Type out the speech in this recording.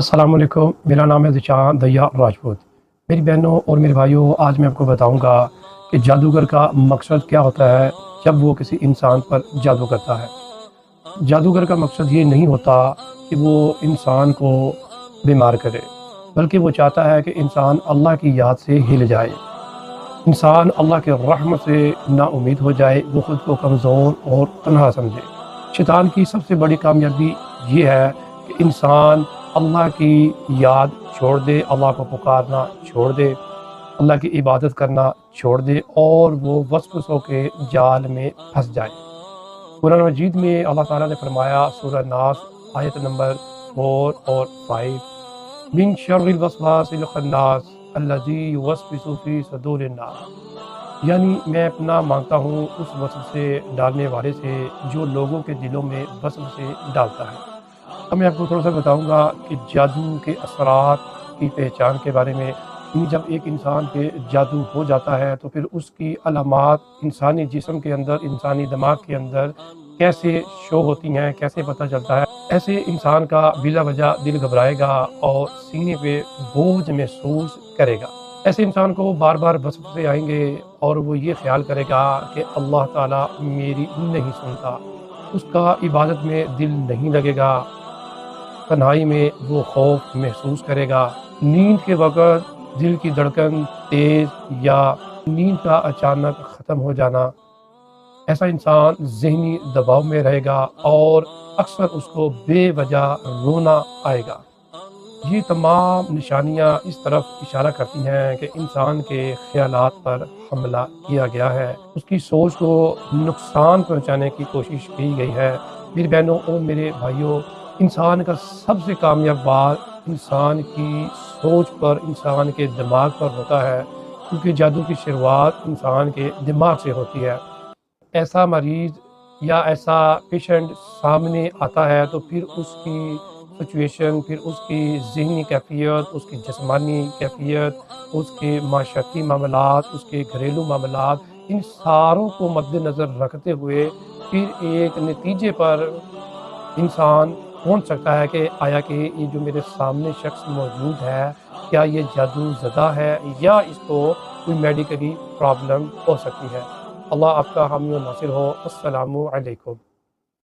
السلام علیکم، میرا نام ہے ذیشان دیا راجپوت۔ میری بہنوں اور میرے بھائیوں، آج میں آپ کو بتاؤں گا کہ جادوگر کا مقصد کیا ہوتا ہے جب وہ کسی انسان پر جادو کرتا ہے۔ جادوگر کا مقصد یہ نہیں ہوتا کہ وہ انسان کو بیمار کرے، بلکہ وہ چاہتا ہے کہ انسان اللہ کی یاد سے ہل جائے، انسان اللہ کے رحمت سے نا امید ہو جائے، وہ خود کو کمزور اور تنہا سمجھے۔ شیطان کی سب سے بڑی کامیابی یہ ہے کہ انسان اللہ کی یاد چھوڑ دے، اللہ کو پکارنا چھوڑ دے، اللہ کی عبادت کرنا چھوڑ دے اور وہ وسوسوں کے جال میں پھنس جائے۔ قرآن مجید میں اللہ تعالیٰ نے فرمایا، سورہ ناس آیت نمبر 4 اور 5، من شر الوسواس الخناس الذی یوسوس فی صدور الناس، یعنی میں اپنا مانگتا ہوں اس وسوسے ڈالنے والے سے جو لوگوں کے دلوں میں وسوسے ڈالتا ہے۔ اب میں آپ کو تھوڑا سا بتاؤں گا کہ جادو کے اثرات کی پہچان کے بارے میں۔ جب ایک انسان پہ جادو ہو جاتا ہے تو پھر اس کی علامات انسانی جسم کے اندر، انسانی دماغ کے اندر کیسے شو ہوتی ہیں، کیسے پتہ چلتا ہے۔ ایسے انسان کا بلا وجہ دل گھبرائے گا اور سینے پہ بوجھ محسوس کرے گا۔ ایسے انسان کو بار بار وسوسے آئیں گے اور وہ یہ خیال کرے گا کہ اللہ تعالیٰ میری نہیں سنتا، اس کا عبادت میں دل نہیں لگے گا، تنہائی میں وہ خوف محسوس کرے گا، نیند کے وقت دل کی دھڑکن تیز یا نیند کا اچانک ختم ہو جانا۔ ایسا انسان ذہنی دباؤ میں رہے گا اور اکثر اس کو بے وجہ رونا آئے گا۔ یہ تمام نشانیاں اس طرف اشارہ کرتی ہیں کہ انسان کے خیالات پر حملہ کیا گیا ہے، اس کی سوچ کو نقصان پہنچانے کی کوشش کی گئی ہے۔ میری بہنوں اور میرے بھائیوں، انسان کا سب سے کامیاب بات انسان کی سوچ پر، انسان کے دماغ پر ہوتا ہے، کیونکہ جادو کی شروعات انسان کے دماغ سے ہوتی ہے۔ ایسا مریض یا ایسا پیشنٹ سامنے آتا ہے تو پھر اس کی سچویشن، پھر اس کی ذہنی کیفیت، اس کی جسمانی کیفیت، اس کے معاشرتی معاملات، اس کے گھریلو معاملات، ان ساروں کو مد نظر رکھتے ہوئے پھر ایک نتیجے پر انسان پہنچ سکتا ہے کہ آیا کہ یہ جو میرے سامنے شخص موجود ہے، کیا یہ جادو زدہ ہے یا اس کو کوئی میڈیکلی پرابلم ہو سکتی ہے۔ اللہ آپ کا حامی و ناصر ہو۔ السلام علیکم۔